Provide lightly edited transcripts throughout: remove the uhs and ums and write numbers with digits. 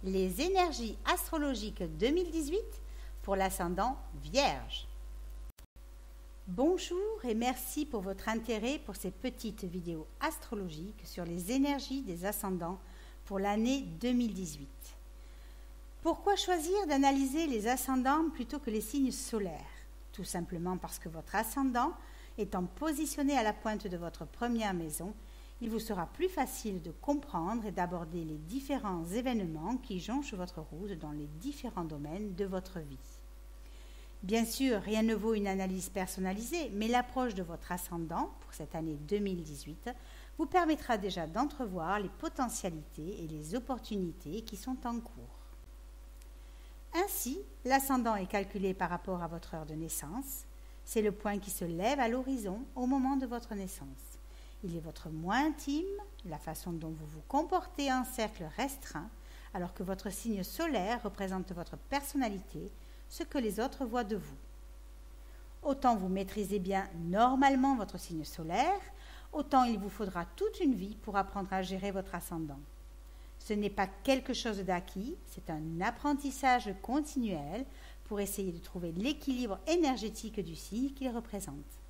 Les énergies astrologiques 2018 pour l'ascendant Vierge. Bonjour et merci pour votre intérêt pour ces petites vidéos astrologiques sur les énergies des ascendants pour l'année 2018. Pourquoi choisir d'analyser les ascendants plutôt que les signes solaires? Tout simplement parce que votre ascendant étant positionné à la pointe de votre première maison, il vous sera plus facile de comprendre et d'aborder les différents événements qui jonchent votre route dans les différents domaines de votre vie. Bien sûr, rien ne vaut une analyse personnalisée, mais l'approche de votre ascendant pour cette année 2018 vous permettra déjà d'entrevoir les potentialités et les opportunités qui sont en cours. Ainsi, l'ascendant est calculé par rapport à votre heure de naissance. C'est le point qui se lève à l'horizon au moment de votre naissance. Il est votre moi intime, la façon dont vous vous comportez en cercle restreint, alors que votre signe solaire représente votre personnalité, ce que les autres voient de vous. Autant vous maîtrisez bien normalement votre signe solaire, autant il vous faudra toute une vie pour apprendre à gérer votre ascendant. Ce n'est pas quelque chose d'acquis, c'est un apprentissage continuel pour essayer de trouver l'équilibre énergétique du signe qu'il représente.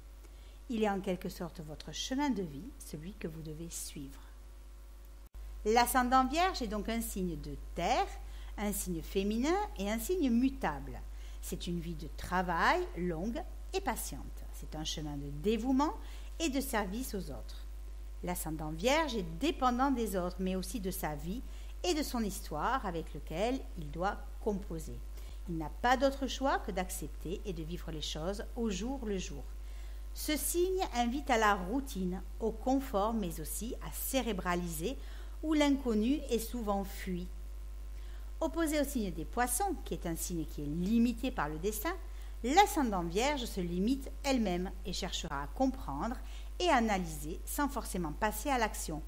Il est en quelque sorte votre chemin de vie, celui que vous devez suivre. L'ascendant Vierge est donc un signe de terre, un signe féminin et un signe mutable. C'est une vie de travail longue et patiente. C'est un chemin de dévouement et de service aux autres. L'ascendant Vierge est dépendant des autres, mais aussi de sa vie et de son histoire avec laquelle il doit composer. Il n'a pas d'autre choix que d'accepter et de vivre les choses au jour le jour. Ce signe invite à la routine, au confort, mais aussi à cérébraliser, où l'inconnu est souvent fui. Opposé au signe des Poissons, qui est un signe qui est limité par le destin, l'ascendant Vierge se limite elle-même et cherchera à comprendre et analyser sans forcément passer à l'action,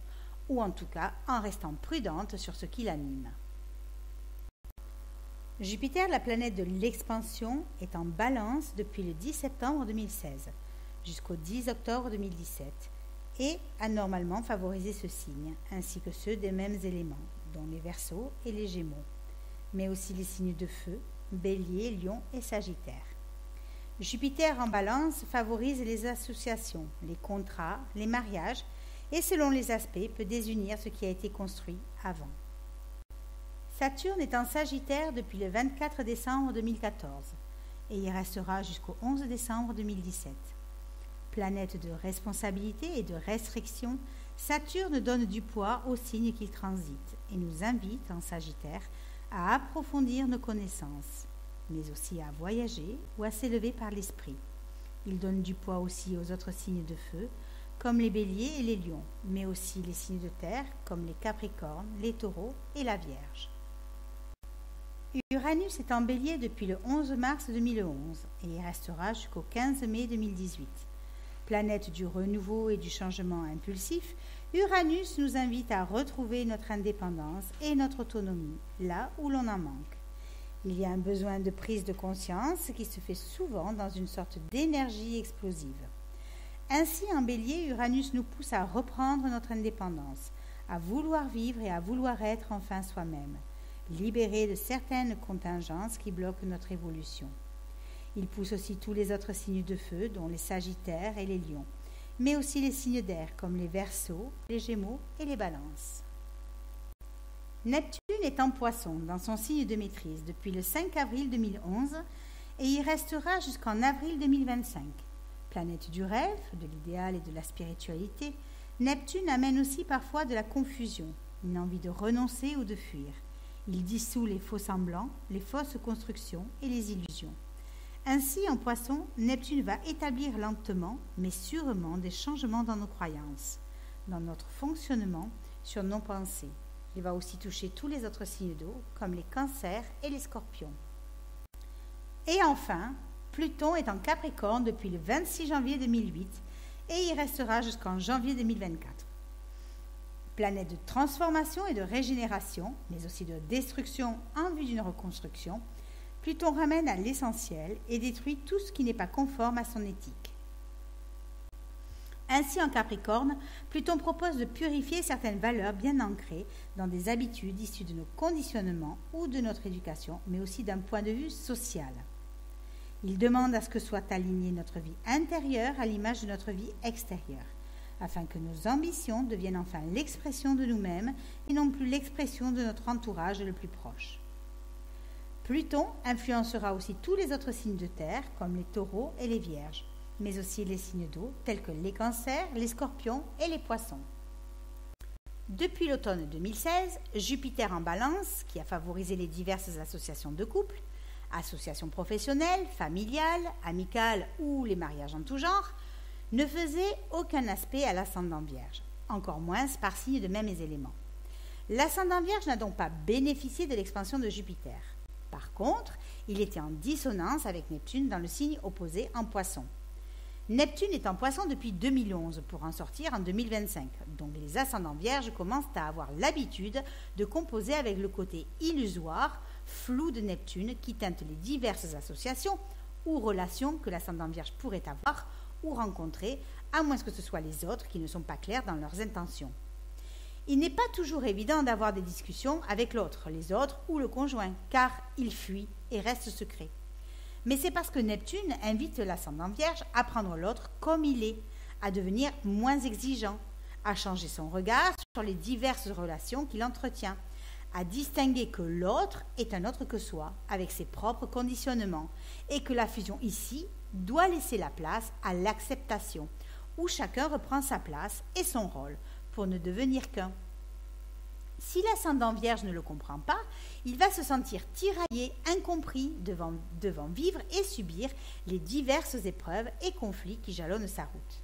ou en tout cas en restant prudente sur ce qui l'anime. Jupiter, la planète de l'expansion, est en Balance depuis le 10 septembre 2016 jusqu'au 10 octobre 2017 et a normalement favorisé ce signe, ainsi que ceux des mêmes éléments, dont les Verseaux et les Gémeaux, mais aussi les signes de feu, Bélier, Lion et Sagittaire. Jupiter en Balance favorise les associations, les contrats, les mariages et selon les aspects peut désunir ce qui a été construit avant. Saturne est en Sagittaire depuis le 24 décembre 2014 et y restera jusqu'au 11 décembre 2017. Planète de responsabilité et de restriction, Saturne donne du poids aux signes qu'il transite et nous invite en Sagittaire à approfondir nos connaissances, mais aussi à voyager ou à s'élever par l'esprit. Il donne du poids aussi aux autres signes de feu, comme les béliers et les lions, mais aussi les signes de terre, comme les capricornes, les taureaux et la Vierge. Uranus est en bélier depuis le 11 mars 2011 et y restera jusqu'au 15 mai 2018. Planète du renouveau et du changement impulsif, Uranus nous invite à retrouver notre indépendance et notre autonomie, là où l'on en manque. Il y a un besoin de prise de conscience qui se fait souvent dans une sorte d'énergie explosive. Ainsi, en bélier, Uranus nous pousse à reprendre notre indépendance, à vouloir vivre et à vouloir être enfin soi-même, libéré de certaines contingences qui bloquent notre évolution. Il pousse aussi tous les autres signes de feu, dont les Sagittaires et les Lions, mais aussi les signes d'air, comme les Verseaux, les Gémeaux et les Balances. Neptune est en Poisson, dans son signe de maîtrise, depuis le 5 avril 2011 et y restera jusqu'en avril 2025. Planète du rêve, de l'idéal et de la spiritualité, Neptune amène aussi parfois de la confusion, une envie de renoncer ou de fuir. Il dissout les faux semblants, les fausses constructions et les illusions. Ainsi, en Poisson, Neptune va établir lentement, mais sûrement, des changements dans nos croyances, dans notre fonctionnement, sur nos pensées. Il va aussi toucher tous les autres signes d'eau, comme les cancers et les scorpions. Et enfin, Pluton est en Capricorne depuis le 26 janvier 2008 et y restera jusqu'en janvier 2024. Planète de transformation et de régénération, mais aussi de destruction en vue d'une reconstruction, Pluton ramène à l'essentiel et détruit tout ce qui n'est pas conforme à son éthique. Ainsi, en Capricorne, Pluton propose de purifier certaines valeurs bien ancrées dans des habitudes issues de nos conditionnements ou de notre éducation, mais aussi d'un point de vue social. Il demande à ce que soit alignée notre vie intérieure à l'image de notre vie extérieure, afin que nos ambitions deviennent enfin l'expression de nous-mêmes et non plus l'expression de notre entourage le plus proche. Pluton influencera aussi tous les autres signes de terre, comme les taureaux et les vierges, mais aussi les signes d'eau, tels que les cancers, les scorpions et les poissons. Depuis l'automne 2016, Jupiter en Balance, qui a favorisé les diverses associations de couple, associations professionnelles, familiales, amicales ou les mariages en tout genre, ne faisait aucun aspect à l'ascendant Vierge, encore moins par signe de mêmes éléments. L'ascendant Vierge n'a donc pas bénéficié de l'expansion de Jupiter. Par contre, il était en dissonance avec Neptune dans le signe opposé en Poisson. Neptune est en Poisson depuis 2011 pour en sortir en 2025. Donc les ascendants Vierges commencent à avoir l'habitude de composer avec le côté illusoire, flou de Neptune qui teinte les diverses associations ou relations que l'ascendant Vierge pourrait avoir ou rencontrer, à moins que ce soit les autres qui ne sont pas clairs dans leurs intentions. Il n'est pas toujours évident d'avoir des discussions avec l'autre, les autres ou le conjoint, car il fuit et reste secret. Mais c'est parce que Neptune invite l'ascendant Vierge à prendre l'autre comme il est, à devenir moins exigeant, à changer son regard sur les diverses relations qu'il entretient, à distinguer que l'autre est un autre que soi, avec ses propres conditionnements, et que la fusion ici doit laisser la place à l'acceptation, où chacun reprend sa place et son rôle, pour ne devenir qu'un. Si l'ascendant Vierge ne le comprend pas, il va se sentir tiraillé, incompris devant vivre et subir les diverses épreuves et conflits qui jalonnent sa route.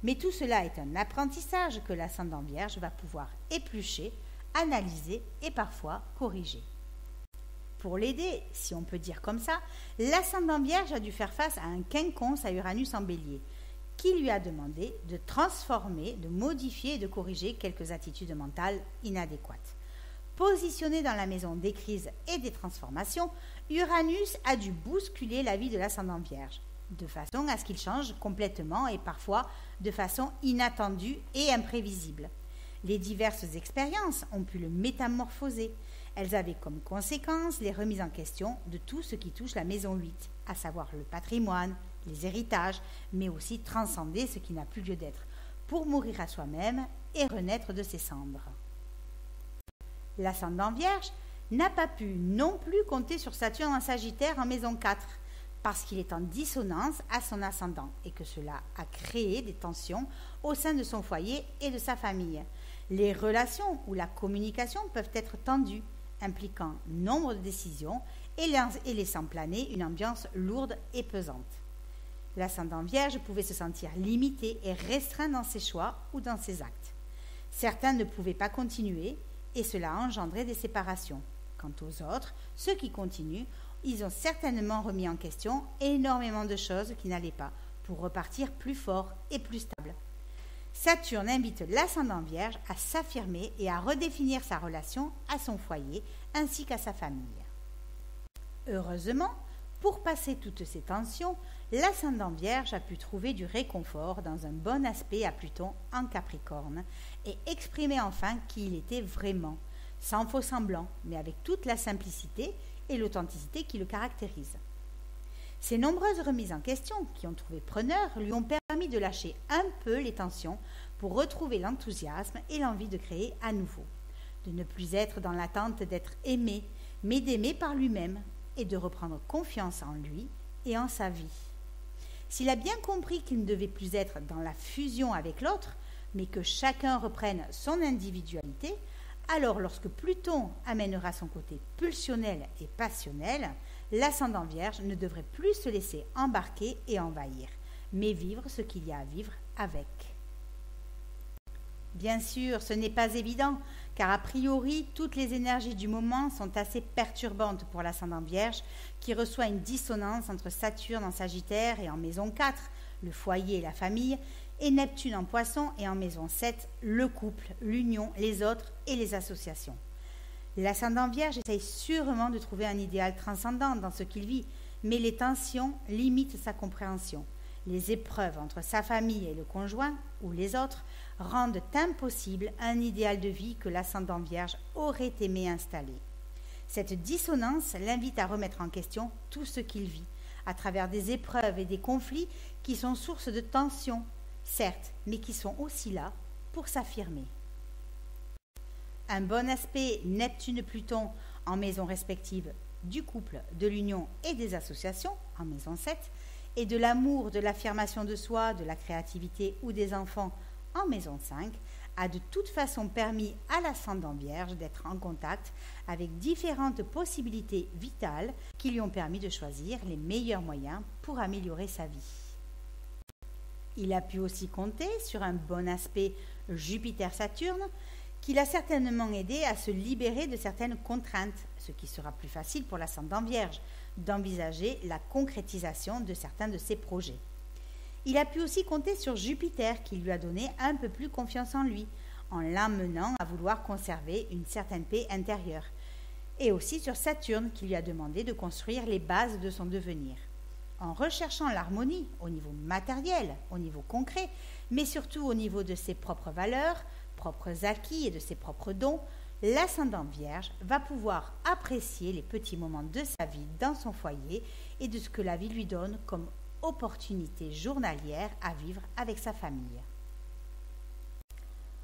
Mais tout cela est un apprentissage que l'ascendant Vierge va pouvoir éplucher, analyser et parfois corriger. Pour l'aider, si on peut dire comme ça, l'ascendant Vierge a dû faire face à un quinconce à Uranus en Bélier, qui lui a demandé de transformer, de modifier et de corriger quelques attitudes mentales inadéquates. Positionné dans la maison des crises et des transformations, Uranus a dû bousculer la vie de l'ascendant Vierge, de façon à ce qu'il change complètement et parfois de façon inattendue et imprévisible. Les diverses expériences ont pu le métamorphoser. Elles avaient comme conséquence les remises en question de tout ce qui touche la maison 8, à savoir le patrimoine, les héritages, mais aussi transcender ce qui n'a plus lieu d'être, pour mourir à soi-même et renaître de ses cendres. L'ascendant Vierge n'a pas pu non plus compter sur Saturne en Sagittaire en maison 4, parce qu'il est en dissonance à son ascendant et que cela a créé des tensions au sein de son foyer et de sa famille. Les relations ou la communication peuvent être tendues, impliquant nombre de décisions et laissant planer une ambiance lourde et pesante. L'ascendant Vierge pouvait se sentir limité et restreint dans ses choix ou dans ses actes. Certains ne pouvaient pas continuer et cela a engendré des séparations. Quant aux autres, ceux qui continuent, ils ont certainement remis en question énormément de choses qui n'allaient pas pour repartir plus fort et plus stable. Saturne invite l'ascendant Vierge à s'affirmer et à redéfinir sa relation à son foyer ainsi qu'à sa famille. Heureusement, pour passer toutes ces tensions, l'ascendant Vierge a pu trouver du réconfort dans un bon aspect à Pluton en Capricorne et exprimer enfin qui il était vraiment, sans faux semblant, mais avec toute la simplicité et l'authenticité qui le caractérisent. Ces nombreuses remises en question qui ont trouvé preneur lui ont permis de lâcher un peu les tensions pour retrouver l'enthousiasme et l'envie de créer à nouveau, de ne plus être dans l'attente d'être aimé, mais d'aimer par lui-même et de reprendre confiance en lui et en sa vie. S'il a bien compris qu'il ne devait plus être dans la fusion avec l'autre, mais que chacun reprenne son individualité, alors lorsque Pluton amènera son côté pulsionnel et passionnel, l'ascendant Vierge ne devrait plus se laisser embarquer et envahir, mais vivre ce qu'il y a à vivre avec. Bien sûr, ce n'est pas évident, car a priori, toutes les énergies du moment sont assez perturbantes pour l'ascendant Vierge, qui reçoit une dissonance entre Saturne en Sagittaire et en maison 4, le foyer et la famille, et Neptune en Poisson et en maison 7, le couple, l'union, les autres et les associations. L'ascendant Vierge essaye sûrement de trouver un idéal transcendant dans ce qu'il vit, mais les tensions limitent sa compréhension. Les épreuves entre sa famille et le conjoint, ou les autres, rendent impossible un idéal de vie que l'ascendant Vierge aurait aimé installer. Cette dissonance l'invite à remettre en question tout ce qu'il vit, à travers des épreuves et des conflits qui sont source de tensions, certes, mais qui sont aussi là pour s'affirmer. Un bon aspect Neptune-Pluton en maison respective du couple, de l'union et des associations, en maison 7, et de l'amour, de l'affirmation de soi, de la créativité ou des enfants, en maison 5, a de toute façon permis à l'ascendant Vierge d'être en contact avec différentes possibilités vitales qui lui ont permis de choisir les meilleurs moyens pour améliorer sa vie. Il a pu aussi compter sur un bon aspect Jupiter-Saturne qui l'a certainement aidé à se libérer de certaines contraintes, ce qui sera plus facile pour l'ascendant Vierge d'envisager la concrétisation de certains de ses projets. Il a pu aussi compter sur Jupiter qui lui a donné un peu plus confiance en lui, en l'amenant à vouloir conserver une certaine paix intérieure, et aussi sur Saturne qui lui a demandé de construire les bases de son devenir. En recherchant l'harmonie au niveau matériel, au niveau concret, mais surtout au niveau de ses propres valeurs, propres acquis et de ses propres dons, l'ascendant Vierge va pouvoir apprécier les petits moments de sa vie dans son foyer et de ce que la vie lui donne comme opportunité journalière à vivre avec sa famille.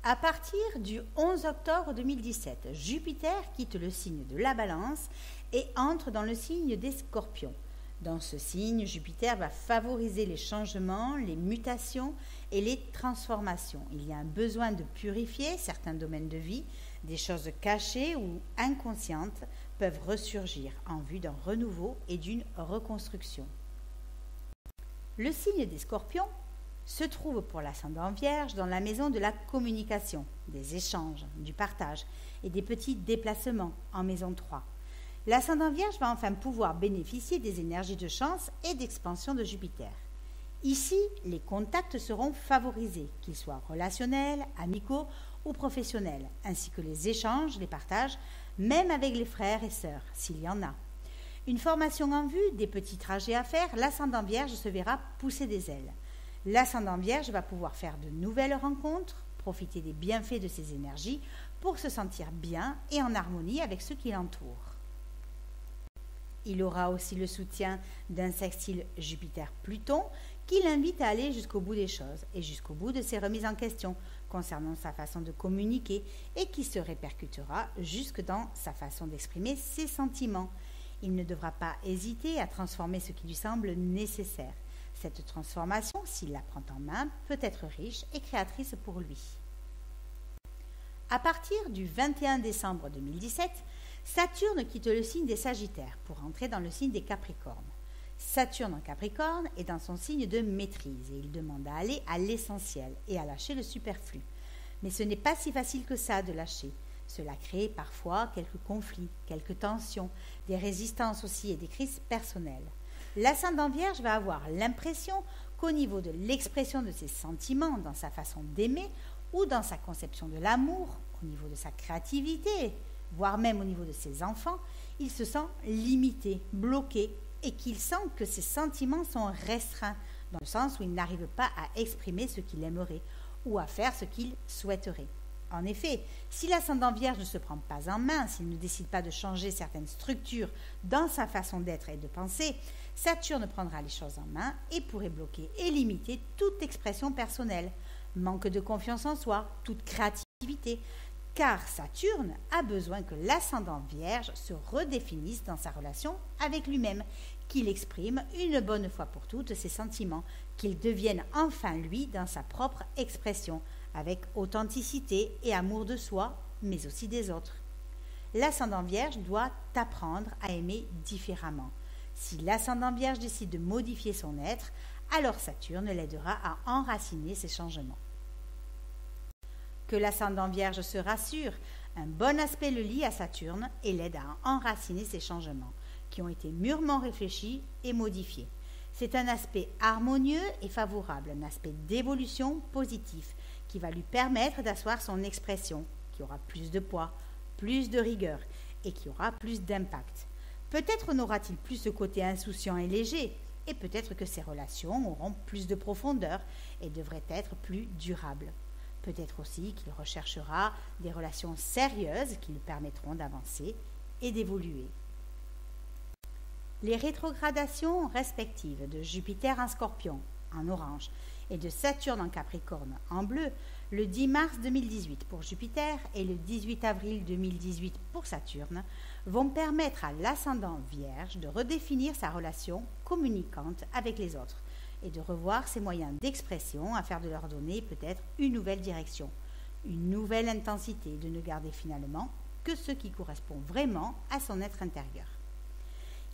À partir du 11 octobre 2017, Jupiter quitte le signe de la Balance et entre dans le signe des Scorpions. Dans ce signe, Jupiter va favoriser les changements, les mutations et les transformations. Il y a un besoin de purifier certains domaines de vie, des choses cachées ou inconscientes peuvent ressurgir en vue d'un renouveau et d'une reconstruction. Le signe des Scorpions se trouve pour l'ascendant Vierge dans la maison de la communication, des échanges, du partage et des petits déplacements en maison 3. L'ascendant Vierge va enfin pouvoir bénéficier des énergies de chance et d'expansion de Jupiter. Ici, les contacts seront favorisés, qu'ils soient relationnels, amicaux ou professionnels, ainsi que les échanges, les partages, même avec les frères et sœurs, s'il y en a. Une formation en vue, des petits trajets à faire, l'ascendant Vierge se verra pousser des ailes. L'ascendant Vierge va pouvoir faire de nouvelles rencontres, profiter des bienfaits de ses énergies pour se sentir bien et en harmonie avec ceux qui l'entourent. Il aura aussi le soutien d'un sextile Jupiter-Pluton qui l'invite à aller jusqu'au bout des choses et jusqu'au bout de ses remises en question concernant sa façon de communiquer et qui se répercutera jusque dans sa façon d'exprimer ses sentiments. Il ne devra pas hésiter à transformer ce qui lui semble nécessaire. Cette transformation, s'il la prend en main, peut être riche et créatrice pour lui. À partir du 21 décembre 2017, Saturne quitte le signe des Sagittaires pour entrer dans le signe des Capricornes. Saturne en Capricorne est dans son signe de maîtrise et il demande à aller à l'essentiel et à lâcher le superflu. Mais ce n'est pas si facile que ça de lâcher. Cela crée parfois quelques conflits, quelques tensions, des résistances aussi et des crises personnelles. L'ascendant Vierge va avoir l'impression qu'au niveau de l'expression de ses sentiments, dans sa façon d'aimer ou dans sa conception de l'amour, au niveau de sa créativité, voire même au niveau de ses enfants, il se sent limité, bloqué et qu'il sent que ses sentiments sont restreints, dans le sens où il n'arrive pas à exprimer ce qu'il aimerait ou à faire ce qu'il souhaiterait. En effet, si l'ascendant Vierge ne se prend pas en main, s'il ne décide pas de changer certaines structures dans sa façon d'être et de penser, Saturne prendra les choses en main et pourrait bloquer et limiter toute expression personnelle, manque de confiance en soi, toute créativité, car Saturne a besoin que l'ascendant Vierge se redéfinisse dans sa relation avec lui-même, qu'il exprime une bonne fois pour toutes ses sentiments, qu'il devienne enfin lui dans sa propre expression, avec authenticité et amour de soi, mais aussi des autres. L'ascendant Vierge doit apprendre à aimer différemment. Si l'ascendant Vierge décide de modifier son être, alors Saturne l'aidera à enraciner ces changements. Que l'ascendant Vierge se rassure, un bon aspect le lie à Saturne et l'aide à enraciner ces changements, qui ont été mûrement réfléchis et modifiés. C'est un aspect harmonieux et favorable, un aspect d'évolution positif, qui va lui permettre d'asseoir son expression, qui aura plus de poids, plus de rigueur et qui aura plus d'impact. Peut-être n'aura-t-il plus ce côté insouciant et léger, et peut-être que ces relations auront plus de profondeur et devraient être plus durables. Peut-être aussi qu'il recherchera des relations sérieuses qui lui permettront d'avancer et d'évoluer. Les rétrogradations respectives de Jupiter en Scorpion, en orange, et de Saturne en Capricorne, en bleu, le 10 mars 2018 pour Jupiter et le 18 avril 2018 pour Saturne, vont permettre à l'ascendant Vierge de redéfinir sa relation communicante avec les autres et de revoir ses moyens d'expression afin de leur donner peut-être une nouvelle direction, une nouvelle intensité, de ne garder finalement que ce qui correspond vraiment à son être intérieur.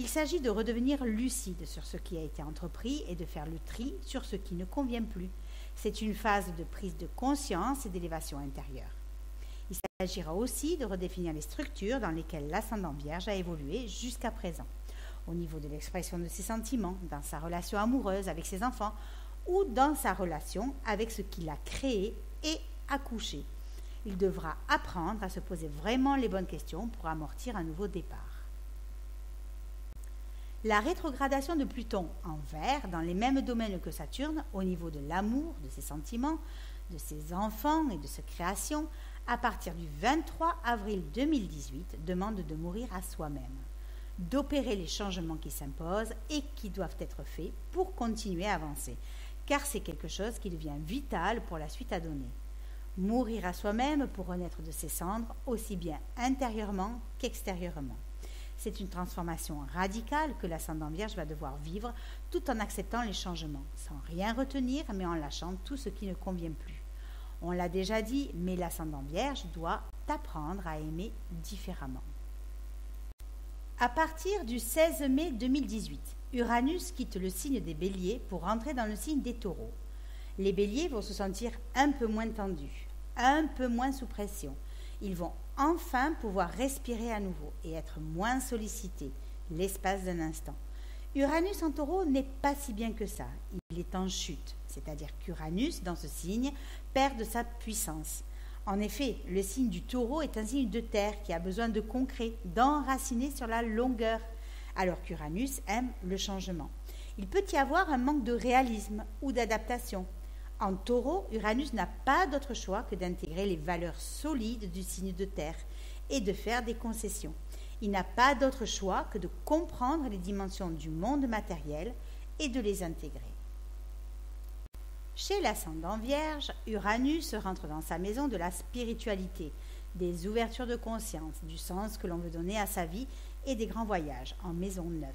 Il s'agit de redevenir lucide sur ce qui a été entrepris et de faire le tri sur ce qui ne convient plus. C'est une phase de prise de conscience et d'élévation intérieure. Il s'agira aussi de redéfinir les structures dans lesquelles l'ascendant Vierge a évolué jusqu'à présent, au niveau de l'expression de ses sentiments, dans sa relation amoureuse avec ses enfants ou dans sa relation avec ce qu'il a créé et accouché. Il devra apprendre à se poser vraiment les bonnes questions pour amortir un nouveau départ. La rétrogradation de Pluton en Vert dans les mêmes domaines que Saturne, au niveau de l'amour, de ses sentiments, de ses enfants et de ses créations, à partir du 23 avril 2018, demande de mourir à soi-même, d'opérer les changements qui s'imposent et qui doivent être faits pour continuer à avancer, car c'est quelque chose qui devient vital pour la suite à donner. Mourir à soi-même pour renaître de ses cendres, aussi bien intérieurement qu'extérieurement. C'est une transformation radicale que l'ascendant Vierge va devoir vivre tout en acceptant les changements, sans rien retenir mais en lâchant tout ce qui ne convient plus. On l'a déjà dit, mais l'ascendant Vierge doit apprendre à aimer différemment. À partir du 16 mai 2018, Uranus quitte le signe des Béliers pour entrer dans le signe des Taureaux. Les Béliers vont se sentir un peu moins tendus, un peu moins sous pression. Ils vont enfin pouvoir respirer à nouveau et être moins sollicités, l'espace d'un instant. Uranus en Taureau n'est pas si bien que ça, il est en chute, c'est-à-dire qu'Uranus, dans ce signe, perd de sa puissance. En effet, le signe du Taureau est un signe de terre qui a besoin de concret, d'enraciner sur la longueur, alors qu'Uranus aime le changement. Il peut y avoir un manque de réalisme ou d'adaptation. En Taureau, Uranus n'a pas d'autre choix que d'intégrer les valeurs solides du signe de terre et de faire des concessions. Il n'a pas d'autre choix que de comprendre les dimensions du monde matériel et de les intégrer. Chez l'ascendant Vierge, Uranus rentre dans sa maison de la spiritualité, des ouvertures de conscience, du sens que l'on veut donner à sa vie et des grands voyages en maison 9.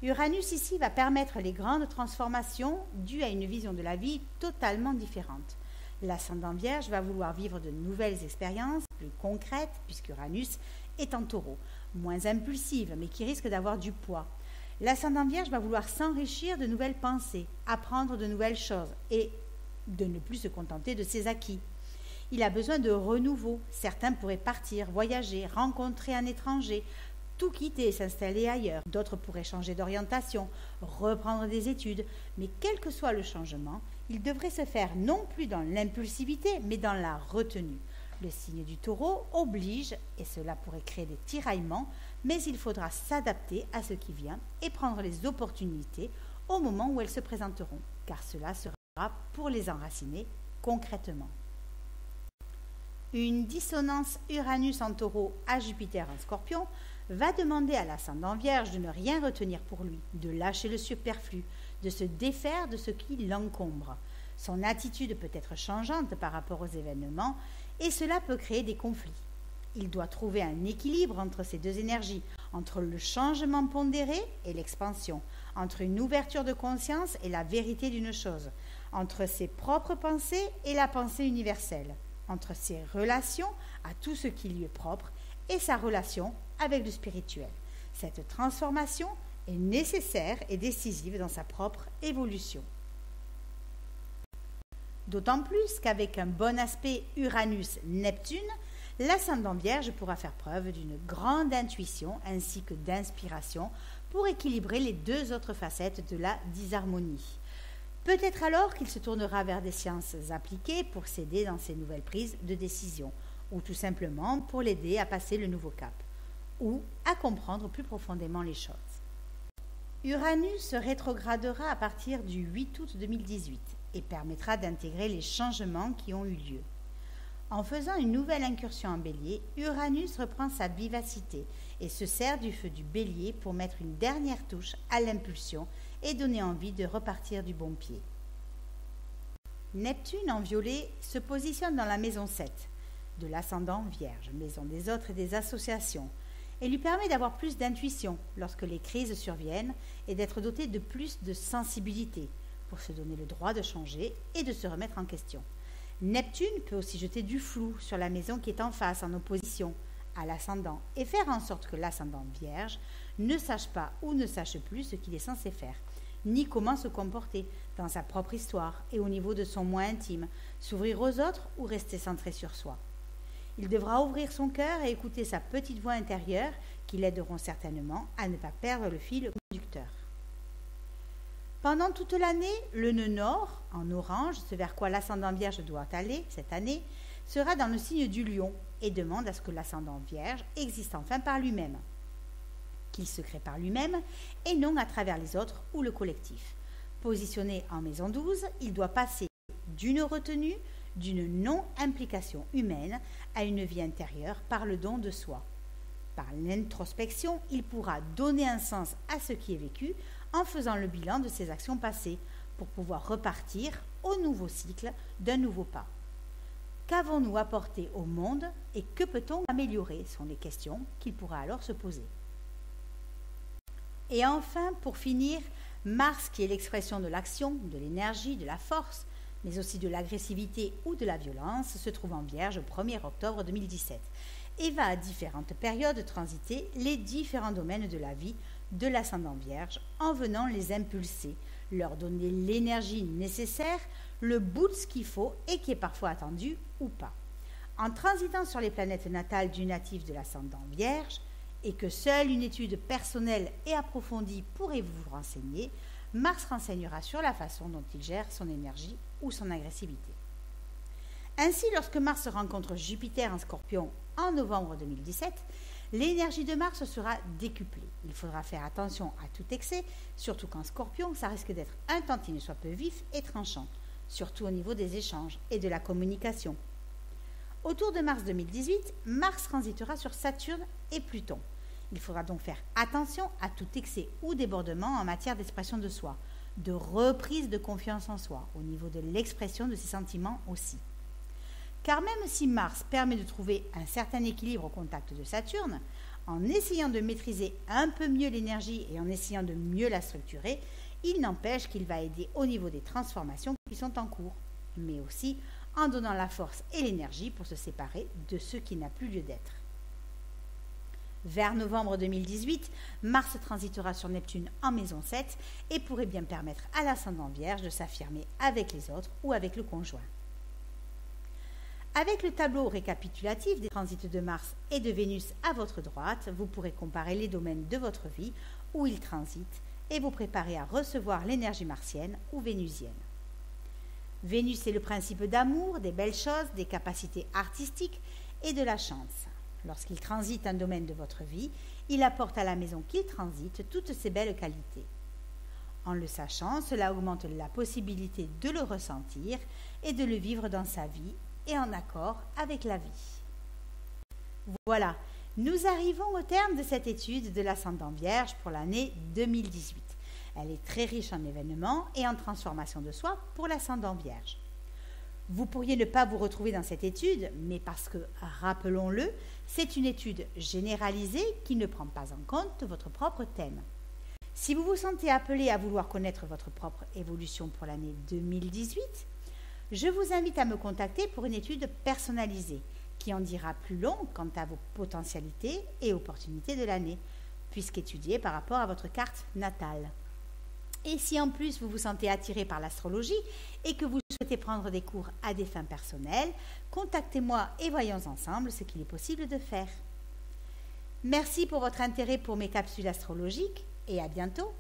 Uranus ici va permettre les grandes transformations dues à une vision de la vie totalement différente. L'ascendant Vierge va vouloir vivre de nouvelles expériences plus concrètes, puisqu'Uranus est en Taureau, moins impulsive mais qui risque d'avoir du poids. L'ascendant Vierge va vouloir s'enrichir de nouvelles pensées, apprendre de nouvelles choses et de ne plus se contenter de ses acquis. Il a besoin de renouveau. Certains pourraient partir, voyager, rencontrer un étranger, tout quitter et s'installer ailleurs. D'autres pourraient changer d'orientation, reprendre des études. Mais quel que soit le changement, il devrait se faire non plus dans l'impulsivité, mais dans la retenue. Le signe du Taureau oblige, et cela pourrait créer des tiraillements, mais il faudra s'adapter à ce qui vient et prendre les opportunités au moment où elles se présenteront, car cela sera pour les enraciner concrètement. Une dissonance Uranus en Taureau à Jupiter en Scorpion va demander à l'ascendant Vierge de ne rien retenir pour lui, de lâcher le superflu, de se défaire de ce qui l'encombre. Son attitude peut être changeante par rapport aux événements et cela peut créer des conflits. Il doit trouver un équilibre entre ces deux énergies, entre le changement pondéré et l'expansion, entre une ouverture de conscience et la vérité d'une chose, entre ses propres pensées et la pensée universelle, entre ses relations à tout ce qui lui est propre et sa relation avec le spirituel. Cette transformation est nécessaire et décisive dans sa propre évolution. D'autant plus qu'avec un bon aspect Uranus-Neptune, l'ascendant Vierge pourra faire preuve d'une grande intuition ainsi que d'inspiration pour équilibrer les deux autres facettes de la disharmonie. Peut-être alors qu'il se tournera vers des sciences appliquées pour s'aider dans ses nouvelles prises de décision, ou tout simplement pour l'aider à passer le nouveau cap, ou à comprendre plus profondément les choses. Uranus se rétrogradera à partir du 8 août 2018 et permettra d'intégrer les changements qui ont eu lieu. En faisant une nouvelle incursion en Bélier, Uranus reprend sa vivacité et se sert du feu du Bélier pour mettre une dernière touche à l'impulsion et donner envie de repartir du bon pied. Neptune en violet se positionne dans la maison 7 de l'ascendant Vierge, maison des autres et des associations, et lui permet d'avoir plus d'intuition lorsque les crises surviennent et d'être doté de plus de sensibilité pour se donner le droit de changer et de se remettre en question. Neptune peut aussi jeter du flou sur la maison qui est en face, en opposition à l'ascendant, et faire en sorte que l'ascendant Vierge ne sache pas ou ne sache plus ce qu'il est censé faire, ni comment se comporter dans sa propre histoire et au niveau de son moi intime, s'ouvrir aux autres ou rester centré sur soi. Il devra ouvrir son cœur et écouter sa petite voix intérieure qui l'aideront certainement à ne pas perdre le fil conducteur. Pendant toute l'année, le nœud nord, en orange, ce vers quoi l'ascendant Vierge doit aller cette année, sera dans le signe du Lion et demande à ce que l'ascendant Vierge existe enfin par lui-même, qu'il se crée par lui-même et non à travers les autres ou le collectif. Positionné en maison 12, il doit passer d'une retenue, d'une non-implication humaine à une vie intérieure par le don de soi. Par l'introspection, il pourra donner un sens à ce qui est vécu en faisant le bilan de ses actions passées pour pouvoir repartir au nouveau cycle d'un nouveau pas. Qu'avons-nous apporté au monde et que peut-on améliorer sont les questions qu'il pourra alors se poser. Et enfin, pour finir, Mars, qui est l'expression de l'action, de l'énergie, de la force, mais aussi de l'agressivité ou de la violence, se trouve en Vierge au 1er octobre 2017 et va à différentes périodes transiter les différents domaines de la vie de l'ascendant Vierge en venant les impulser, leur donner l'énergie nécessaire, le boost qu'il faut et qui est parfois attendu ou pas. En transitant sur les planètes natales du natif de l'ascendant Vierge, et que seule une étude personnelle et approfondie pourrait vous renseigner, Mars renseignera sur la façon dont il gère son énergie ou son agressivité. Ainsi, lorsque Mars rencontre Jupiter en Scorpion en novembre 2017, l'énergie de Mars sera décuplée. Il faudra faire attention à tout excès, surtout qu'en Scorpion, ça risque d'être un tantinet soit peu vif et tranchant, surtout au niveau des échanges et de la communication. Autour de mars 2018, Mars transitera sur Saturne et Pluton. Il faudra donc faire attention à tout excès ou débordement en matière d'expression de soi, de reprise de confiance en soi, au niveau de l'expression de ses sentiments aussi. Car même si Mars permet de trouver un certain équilibre au contact de Saturne, en essayant de maîtriser un peu mieux l'énergie et en essayant de mieux la structurer, il n'empêche qu'il va aider au niveau des transformations qui sont en cours, mais aussi en donnant la force et l'énergie pour se séparer de ce qui n'a plus lieu d'être. Vers novembre 2018, Mars transitera sur Neptune en maison 7 et pourrait bien permettre à l'ascendant Vierge de s'affirmer avec les autres ou avec le conjoint. Avec le tableau récapitulatif des transits de Mars et de Vénus à votre droite, vous pourrez comparer les domaines de votre vie où ils transitent et vous préparer à recevoir l'énergie martienne ou vénusienne. Vénus est le principe d'amour, des belles choses, des capacités artistiques et de la chance. Lorsqu'il transite un domaine de votre vie, il apporte à la maison qu'il transite toutes ces belles qualités. En le sachant, cela augmente la possibilité de le ressentir et de le vivre dans sa vie et en accord avec la vie. Voilà, nous arrivons au terme de cette étude de l'ascendant Vierge pour l'année 2018. Elle est très riche en événements et en transformation de soi pour l'ascendant Vierge. Vous pourriez ne pas vous retrouver dans cette étude, mais parce que, rappelons-le, c'est une étude généralisée qui ne prend pas en compte votre propre thème. Si vous vous sentez appelé à vouloir connaître votre propre évolution pour l'année 2018, je vous invite à me contacter pour une étude personnalisée qui en dira plus long quant à vos potentialités et opportunités de l'année, puisqu'étudiée par rapport à votre carte natale. Et si en plus vous vous sentez attiré par l'astrologie et que vous souhaitez prendre des cours à des fins personnelles, contactez-moi et voyons ensemble ce qu'il est possible de faire. Merci pour votre intérêt pour mes capsules astrologiques et à bientôt.